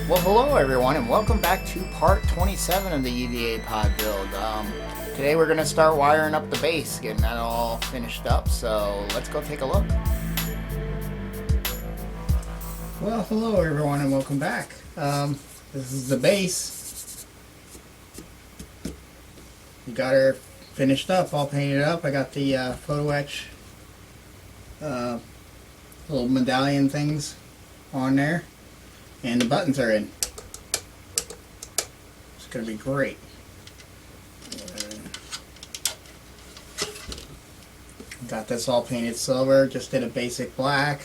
Well, hello everyone, and welcome back to part 27 of the EVA pod build. Today we're going to start wiring up the base, getting that all finished up, so let's go take a look. Well, hello everyone, and welcome back. This is the base. We got her finished up, all painted up. I got the photo etch little medallion things on there. And the buttons are in. It's going to be great. Got this all painted silver. Just did a basic black.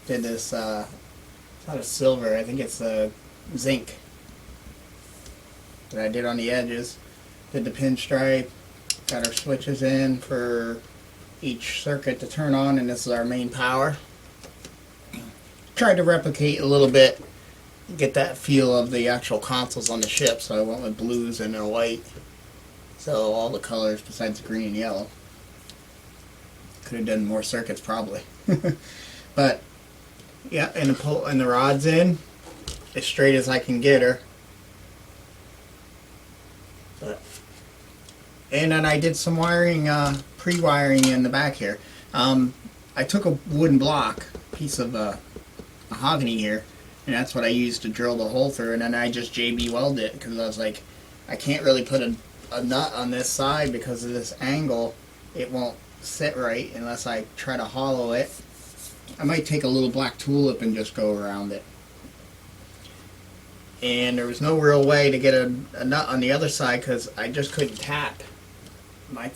Did this, it's not a silver, I think it's a zinc that I did on the edges. Did the pinstripe. Got our switches in for each circuit to turn on, and this is our main power. Tried to replicate a little bit, get that feel of the actual consoles on the ship, so I went with blues and a white, so all the colors besides green and yellow. Could have done more circuits probably. But yeah, and the rod's in as straight as I can get her. And then I did some wiring, pre-wiring in the back here. I took a wooden block, piece of mahogany here, and that's what I used to drill the hole through, and then I just JB welded it because I was like, I can't really put a nut on this side because of this angle. It won't sit right unless I try to hollow it. I might take a little black tulip and just go around it. And there was no real way to get a nut on the other side because I just couldn't tap. I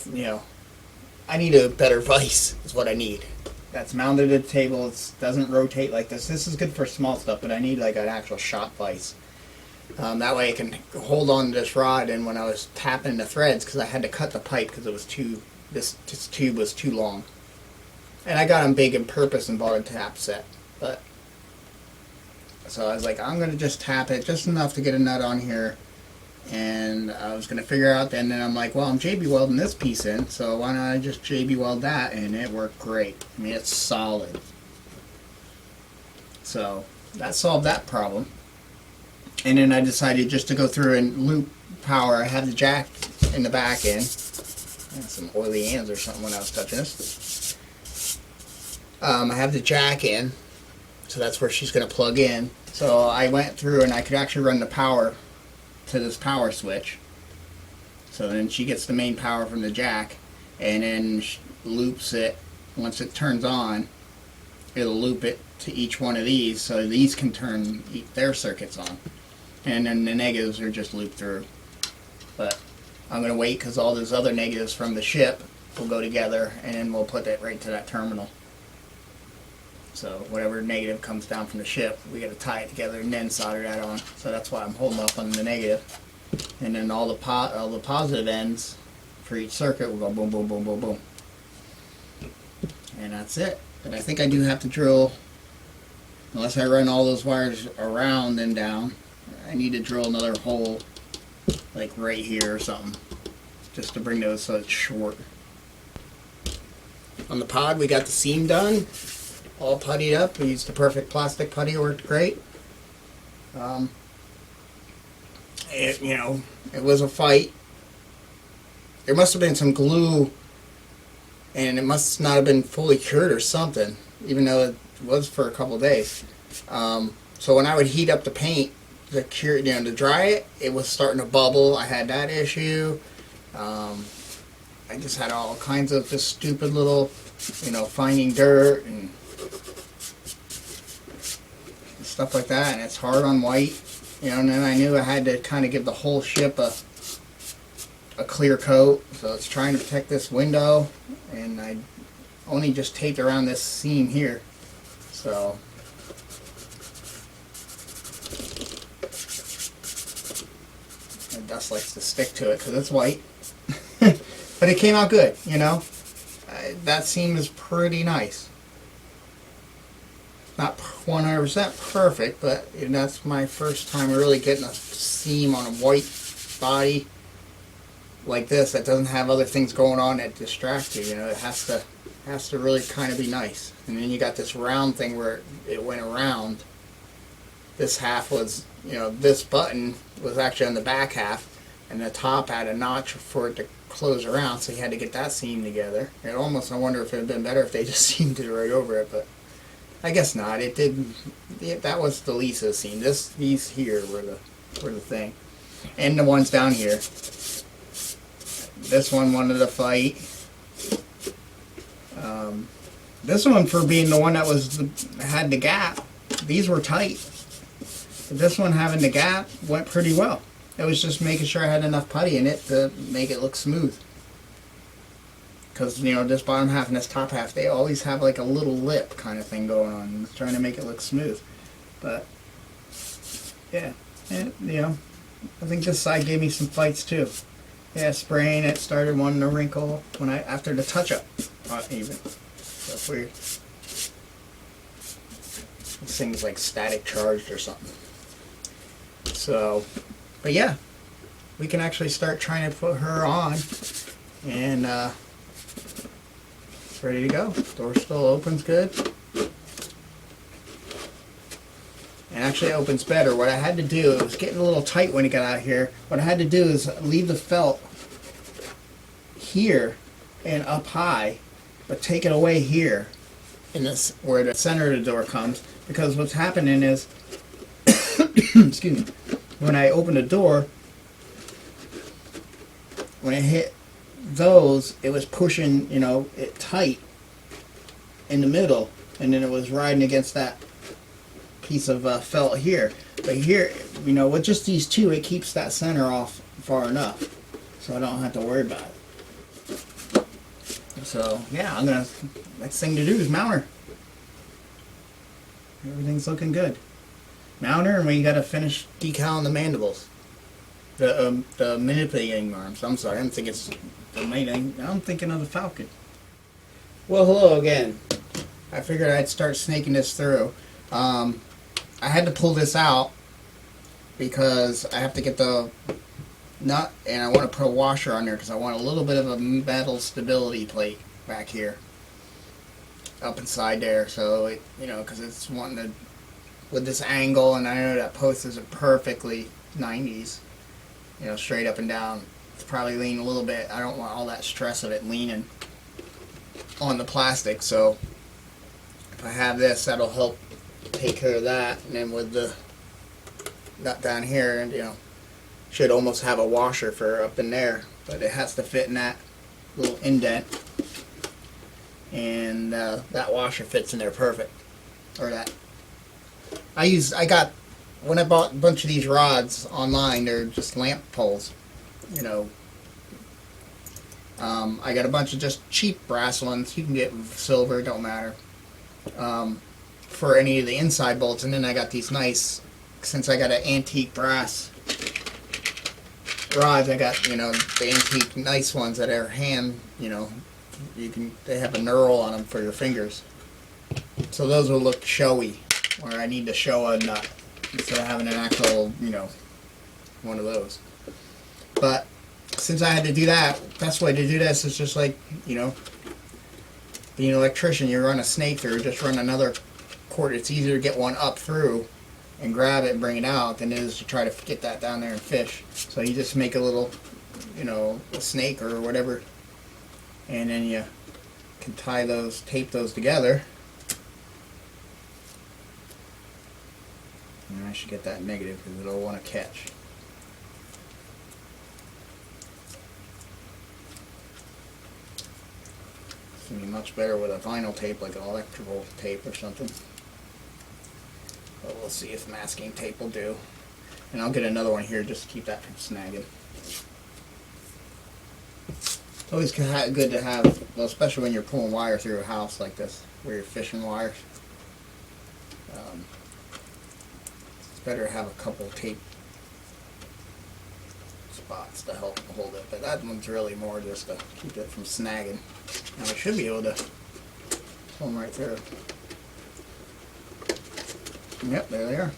need a better vise is what I need. That's mounted at the table. It doesn't rotate like this. This is good for small stuff, but I need like an actual shot vise. That way I can hold on to this rod, and when I was tapping the threads, because I had to cut the pipe because it was this tube was too long. And I got them big on purpose and bought a tap set. So I was like, I'm going to just tap it just enough to get a nut on here. And I was going to figure out, and then I'm like, well, I'm JB welding this piece in, so why not I just JB weld that? And it worked great. I mean, it's solid. So that solved that problem. And then I decided just to go through and loop power. I had the jack in the back end. Some oily hands or something when I was touching this. I have the jack in, so that's where she's going to plug in. So I went through and I could actually run the power to this power switch. So then she gets the main power from the jack, and then loops it. Once it turns on, it'll loop it to each one of these, so these can turn their circuits on. And then the negatives are just looped through. But I'm going to wait because all those other negatives from the ship will go together, and then we'll put it right to that terminal. So whatever negative comes down from the ship, we got to tie it together and then solder that on. So that's why I'm holding off on the negative. And then all the positive ends for each circuit will go boom, boom, boom, boom, boom. And that's it. But I think I do have to drill, unless I run all those wires around and down, I need to drill another hole, like right here or something, just to bring those so it's short. On the pod, we got the seam done. All puttied up. We used the perfect plastic putty, worked great. It was a fight. There must have been some glue, and it must not have been fully cured or something, even though it was for a couple of days. So when I would heat up the paint to dry it, it was starting to bubble. I had that issue. I just had all kinds of just stupid little, finding dirt and stuff like that, and it's hard on white, and then I knew I had to kind of give the whole ship a clear coat, so it's trying to protect this window, and I only just taped around this seam here, so the dust likes to stick to it because it's white. But it came out good, that seam is pretty nice. Not 100% perfect, but that's my first time really getting a seam on a white body like this that doesn't have other things going on that distract you. It has to really kind of be nice. And then you got this round thing where it went around this half was, you know, this button was actually on the back half, and the top had a notch for it to close around, so you had to get that seam together. And almost, I wonder if it would have been better if they just seamed it right over it, but I guess not. It did. That was the Lisa seam. These here were the thing, and the ones down here. This one wanted to fight. This one, for being the one that had the gap, these were tight. But this one, having the gap, went pretty well. It was just making sure I had enough putty in it to make it look smooth. Because, you know, this bottom half and this top half, they always have like a little lip kind of thing going on, trying to make it look smooth. But yeah, and, you know, I think this side gave me some fights too. Yeah, spraying it started wanting to wrinkle after the touch-up, even. That's weird. This thing's like static charged or something. So, but yeah, we can actually start trying to put her on, and it's ready to go. Door still opens good. And actually it opens better. What I had to do, it was getting a little tight when it got out here. What I had to do is leave the felt here and up high, but take it away here in this where the center of the door comes, because what's happening is excuse me, when I open the door, when it hit those, it was pushing, you know, it tight in the middle, and then it was riding against that piece of felt here. But here, you know, with just these two, it keeps that center off far enough, so I don't have to worry about it. So yeah, next thing to do is mount her. Everything's looking good. Mount her, and we got to finish decaling the mandibles, the manipulating arms. I'm sorry, I'm thinking it's the main. I'm thinking of the Falcon. Well, hello again. I figured I'd start snaking this through. I had to pull this out because I have to get the nut, and I want to put a washer on there because I want a little bit of a metal stability plate back here, up inside there. So it, you know, because it's wanting to, with this angle, and I know that post isn't perfectly 90s, you know, straight up and down. It's probably leaning a little bit. I don't want all that stress of it leaning on the plastic. So if I have this, that'll help take care of that. And then with the nut down here, and you know, should almost have a washer for up in there, but it has to fit in that little indent, and that washer fits in there perfect. Or that when I bought a bunch of these rods online, they're just lamp poles, you know. I got a bunch of just cheap brass ones. You can get silver, don't matter, for any of the inside bolts. And then I got these nice, since I got an antique brass rods, I got, you know, the antique nice ones that are hand, you know, they have a knurl on them for your fingers. So those will look showy, where I need to show a nut instead of having an actual, you know, one of those. But since I had to do that, best way to do this is just like, you know, being an electrician, you run a snake through, just run another cord. It's easier to get one up through and grab it and bring it out than it is to try to get that down there and fish. So you just make a little, you know, a snake or whatever, and then you can tape those together. And I should get that negative because it'll want to catch. It's going to be much better with a vinyl tape, like an electrical tape or something. But we'll see if masking tape will do. And I'll get another one here just to keep that from snagging. It's always good to have, well, especially when you're pulling wire through a house like this, where you're fishing wires. It's better to have a couple tape spots to help hold it. But that one's really more just to keep it from snagging. Now I should be able to pull them right through. Yep, there they are.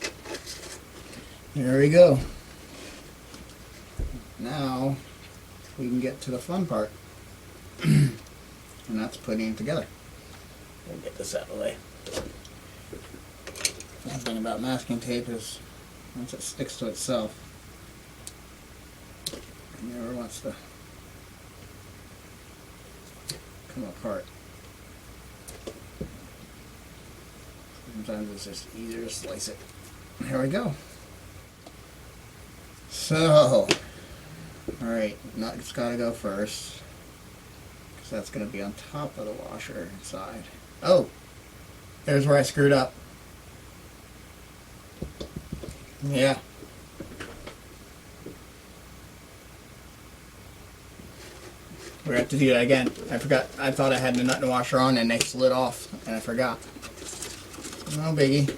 There we go. Now we can get to the fun part. And that's putting it together. We'll get this out of the way. thing about masking tape is once it sticks to itself, it never wants to come apart. Sometimes it's just easier to slice it. Here we go. So, alright, nut's got to go first, because that's going to be on top of the washer inside. Oh, there's where I screwed up. Yeah. We have to do that again. I forgot. I thought I had the nut and washer on and they slid off, and I forgot. No biggie.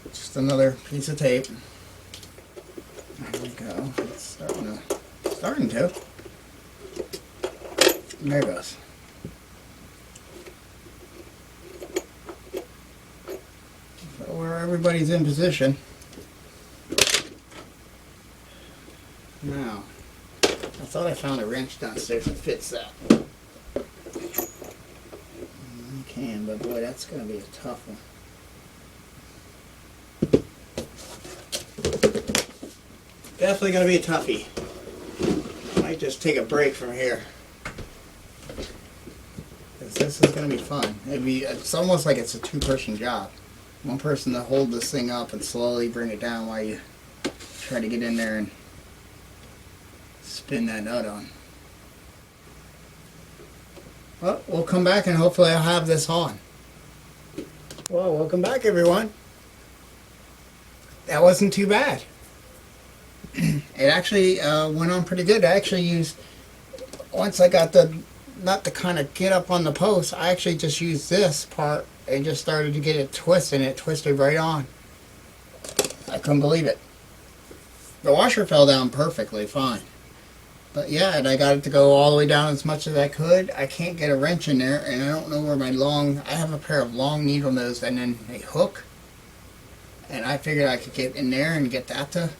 Just another piece of tape. There we go. It's starting to. And there it goes. So where everybody's in position. Now, I thought I found a wrench downstairs that fits that. I can, but boy, that's going to be a tough one. Definitely going to be a toughie. Might just take a break from here. Because this is going to be fun. It's almost like it's a two-person job. One person to hold this thing up and slowly bring it down while you try to get in there and spin that nut on. Well, we'll come back and hopefully I'll have this on. Well, welcome back everyone. That wasn't too bad. It actually went on pretty good. I actually used, once I got the nut to kind of get up on the post, I actually just used this part and just started to get it twisted, and it twisted right on. I couldn't believe it. The washer fell down perfectly fine. But yeah, and I got it to go all the way down as much as I could. I can't get a wrench in there, and I don't know where my I have a pair of long needle nose and then a hook. And I figured I could get in there and get that to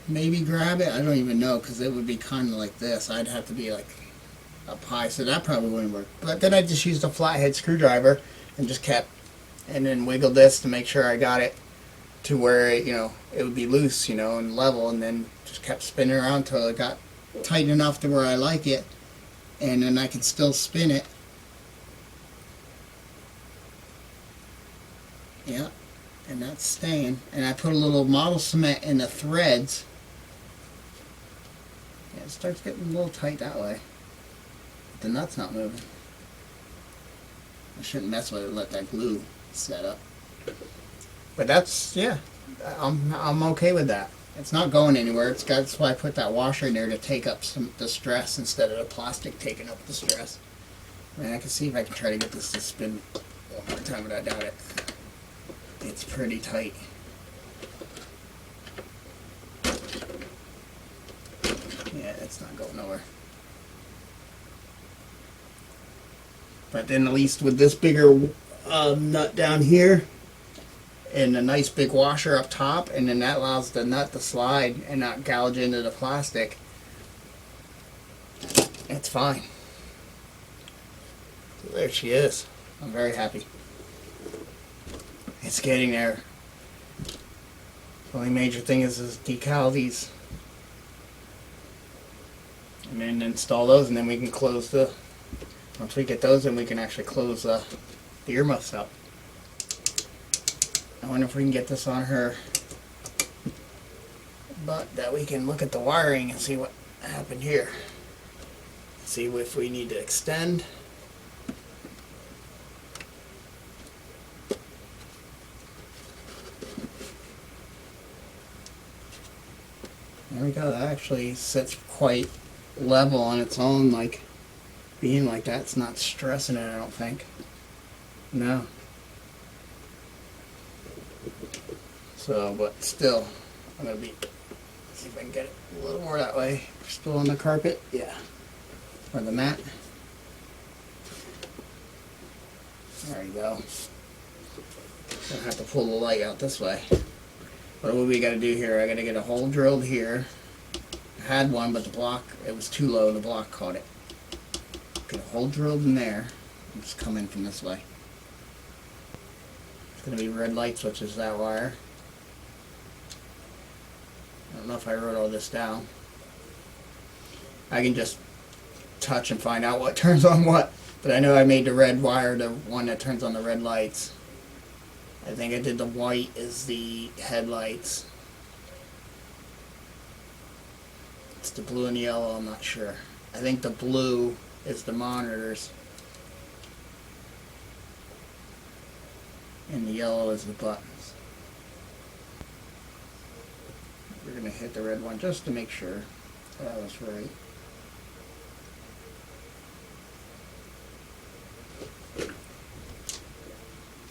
maybe grab it. I don't even know, because it would be kind of like this. I'd have to be like up high, so that probably wouldn't work. But then I just used a flathead screwdriver and just kept, and then wiggled this to make sure I got it to where it, it would be loose, and level, and then just kept spinning around until it got tight enough to where I like it, and then I could still spin it. Yeah, and that's staying. And I put a little model cement in the threads. Yeah, it starts getting a little tight that way. But the nut's not moving. I shouldn't mess with it, let that glue set up. But that's, yeah, I'm okay with that. It's not going anywhere. That's why I put that washer in there, to take up the stress instead of the plastic taking up the stress. I mean, I can see if I can try to get this to spin one more time, but I doubt it. It's pretty tight. Yeah, it's not going nowhere. But then at least with this bigger nut down here, and a nice big washer up top, and then that allows the nut to slide and not gouge into the plastic. It's fine. So there she is. I'm very happy. It's getting there. The only major thing is decal these. And then install those, and then we can close the, once we get those in, we can actually close the earmuffs up. I wonder if we can get this on her, but that we can look at the wiring and see what happened here. See if we need to extend. There we go. That actually sits quite level on its own, like being like that. It's not stressing it, I don't think. No. So, but still, I'm going to see if I can get it a little more that way. We're still on the carpet, yeah, or the mat. There you go. I'll have to pull the light out this way. But what we got to do here, I got to get a hole drilled here. I had one, but the block, it was too low, the block caught it. Get a hole drilled in there, and just come in from this way. going to be red light switches, that wire. I don't know if I wrote all this down. I can just touch and find out what turns on what. But I know I made the red wire the one that turns on the red lights. I think I did the white is the headlights. It's the blue and the yellow, I'm not sure. I think the blue is the monitors. And the yellow is the buttons. We're going to hit the red one just to make sure that was right.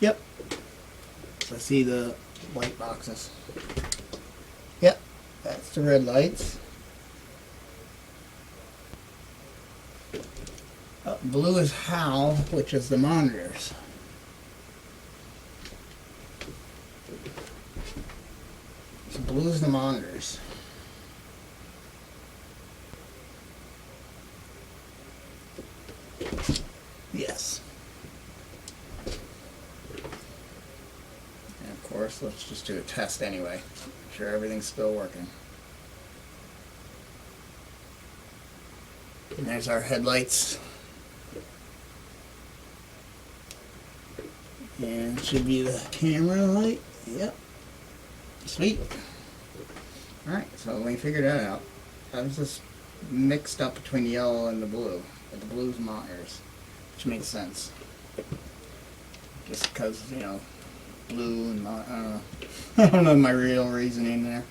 Yep. So I see the light boxes. Yep, that's the red lights. Blue is HAL, which is the monitors. So blue is the monitors. Yes. And of course, let's just do a test anyway. Make sure everything's still working. And there's our headlights. And it should be the camera light. Yep. Sweet. Alright, so we figured that out. I was just mixed up between the yellow and the blue. But the blue's monitors. Which makes sense. Just because, you know, blue and I don't know my real reasoning there.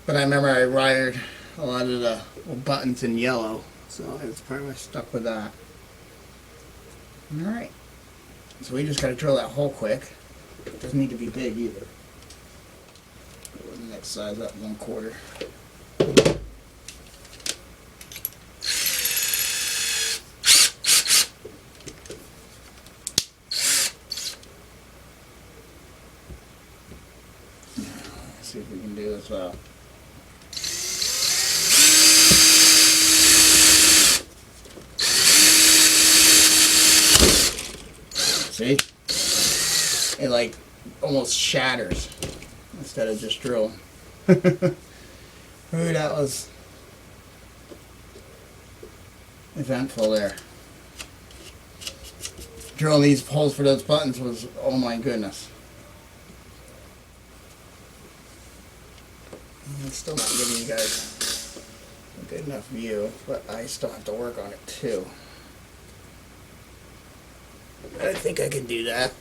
But I remember I wired a lot of the buttons in yellow. So I was probably stuck with that. Alright. So we just got to drill that hole quick. It doesn't need to be big either. Go to the next size up 1/4. Let's see if we can do this well. See? It like almost shatters instead of just drilling. Ooh, that was eventful there. Drilling these holes for those buttons was, oh my goodness. I'm still not giving you guys a good enough view, but I still have to work on it too. I think I can do that.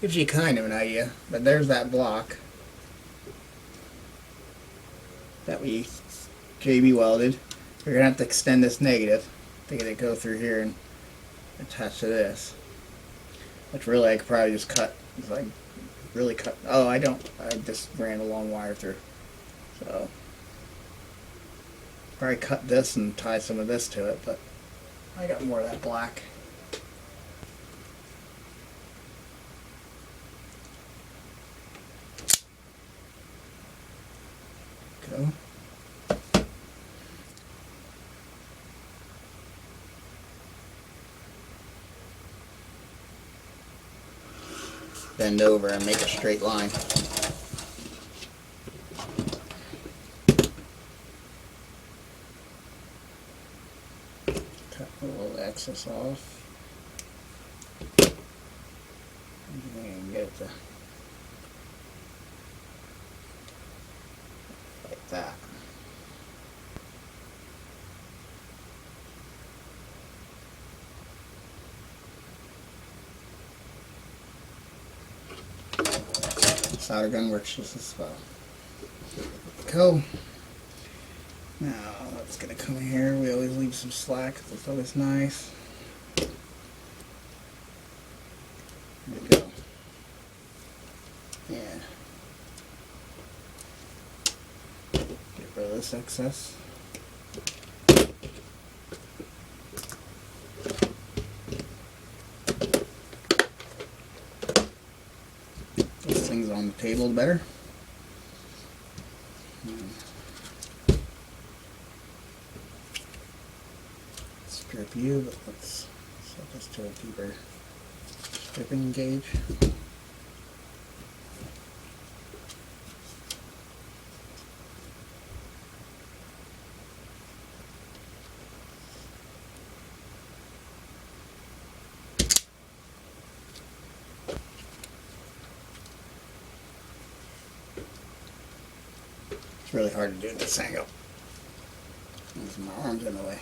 Gives you kind of an idea, but there's that block that we JB welded. We're going to have to extend this negative to get it go through here and attach to this. Which really I could probably just cut, if I really cut, oh I don't, I just ran a long wire through. So probably cut this and tie some of this to it, but I got more of that black. Go. Bend over and make a straight line. Cut a little excess off. And get it to like that. Solder gun works just as well. Cool. Now that's gonna come in here. We always leave some slack because it's always nice. There we go. Yeah. Get rid of this excess. On the table better. view, but let's set this to a deeper stripping gauge. It's really hard to do at this angle. There's my arms in the way.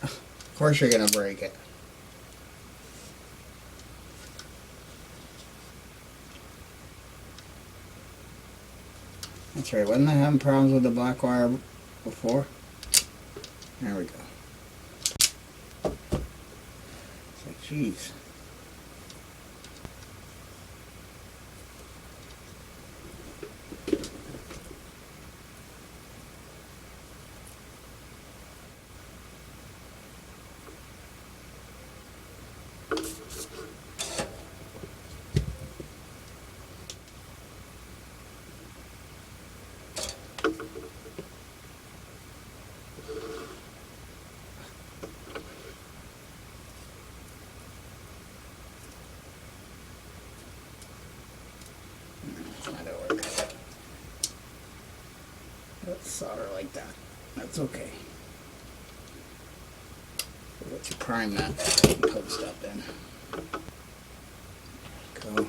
Of course you're gonna break it. That's right, wasn't I having problems with the black wire before? There we go. It's like, geez. Let's solder like that. That's okay. We'll let you prime that post up then. Go.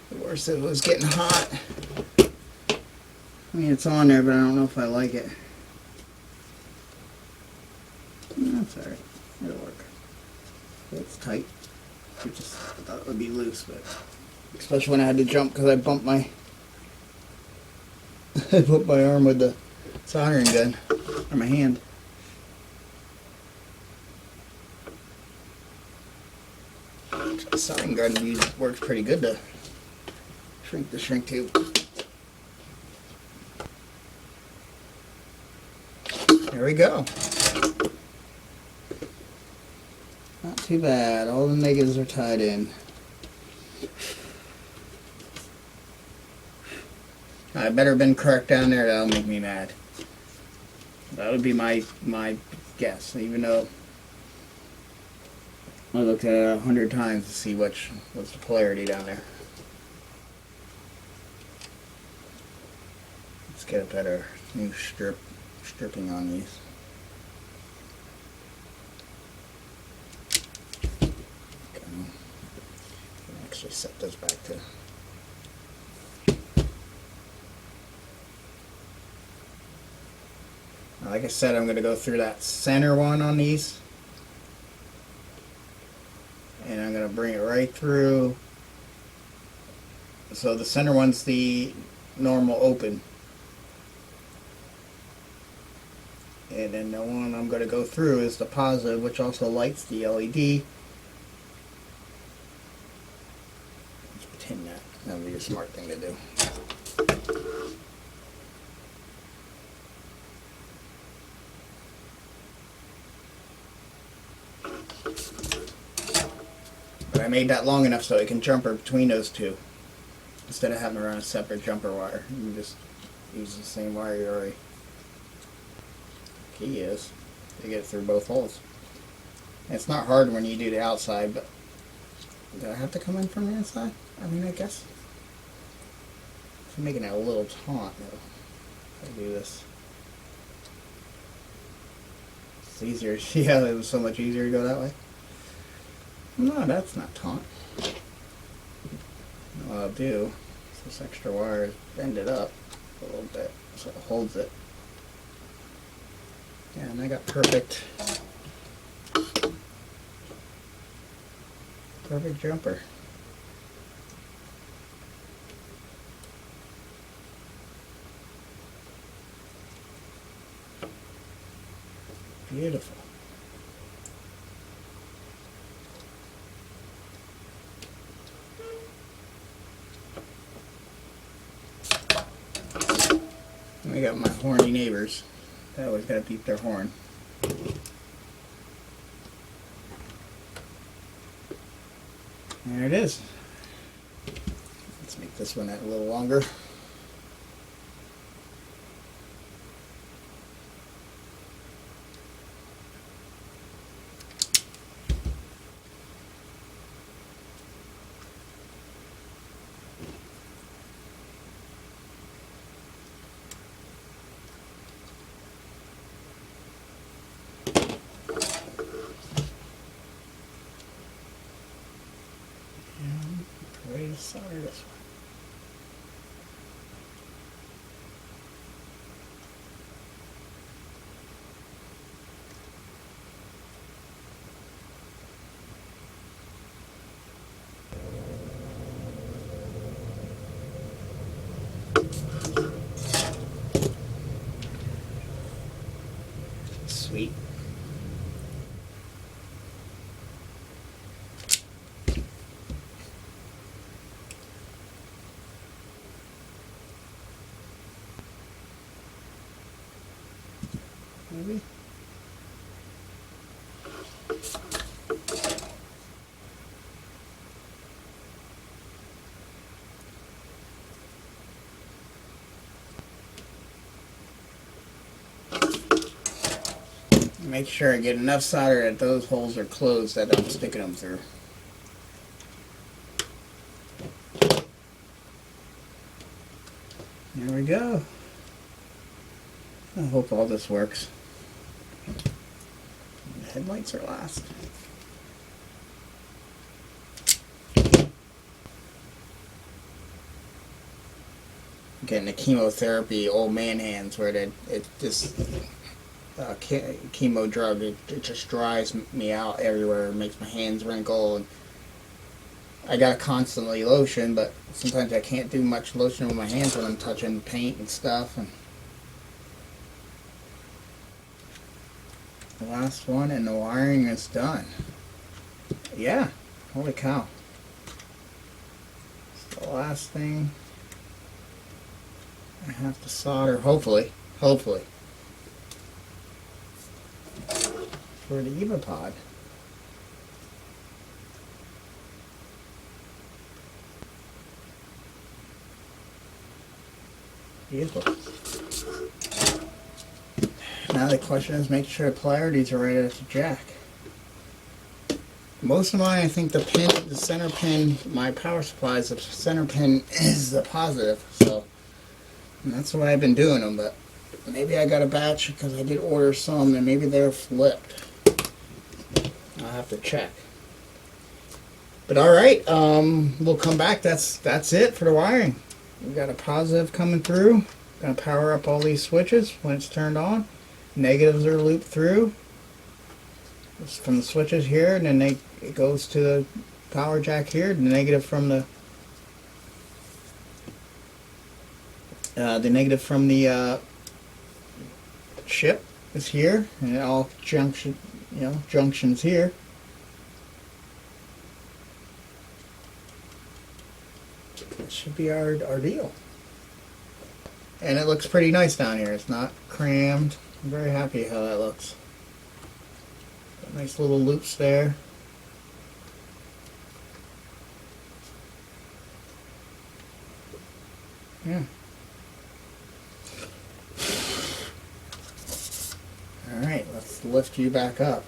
The worst, it was getting hot. I mean, it's on there, but I don't know if I like it. That's alright. It'll work. It's tight. I thought it would be loose, but especially when I had to jump because I bumped my I bumped my arm with the soldering gun or my hand. The soldering gun works pretty good to shrink the shrink tube. There we go. Not too bad. All the negatives are tied in. I better have been correct down there. That'll make me mad. That would be my guess, even though I looked at it 100 times to see what's the polarity down there. Let's get a better new stripping on these. Okay. Can actually set those back to. Like I said, I'm going to go through that center one on these. And I'm going to bring it right through. So the center one's the normal open. And then the one I'm going to go through is the positive, which also lights the LED. Let's pretend that would be a smart thing to do. But I made that long enough so it can jumper between those two. Instead of having to run a separate jumper wire. You can just use the same wire you already. Key is to get it through both holes. And it's not hard when you do the outside, but do I have to come in from the inside? I mean, I guess. I'm making it a little taut though. If I do this. It's easier. Yeah, it was so much easier to go that way. No, that's not taut. What I'll do is this extra wire is bend it up a little bit so it holds it. Yeah, and I got perfect jumper. Beautiful. I got my horny neighbors. They always gotta beep their horn. There it is. Let's make this one a little longer. Ready to solder this one. Sweet. Maybe. Make sure I get enough solder that those holes are closed that I'm sticking them through. There we go. I hope all this works. The headlights are last. Getting the chemotherapy old man hands where it just chemo drug, it just dries me out everywhere. It makes my hands wrinkle, and I gotta constantly lotion, but sometimes I can't do much lotion with my hands when I'm touching paint and stuff. And the last one, and the wiring is done. Yeah, holy cow. It's the last thing I have to solder, hopefully, for the EVA pod. Beautiful. Now the question is, make sure the polarities are right at the jack. Most of mine, I think the center pin, my power supply is the center pin is the positive, so that's the way I've been doing them. But maybe I got a batch because I did order some, and maybe they're flipped. I'll have to check. But all right, we'll come back. That's it for the wiring. We've got a positive coming through. Gonna power up all these switches when it's turned on. Negatives are looped through. It's from the switches here, and then it goes to the power jack here. The negative from the chip is here, and all junctions here. That should be our deal. And it looks pretty nice down here. It's not crammed. I'm very happy how that looks. Got nice little loops there. Yeah. Alright, let's lift you back up.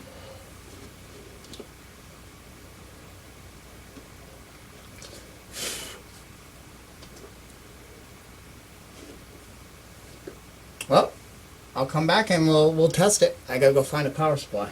Well, I'll come back and we'll test it. I gotta go find a power supply.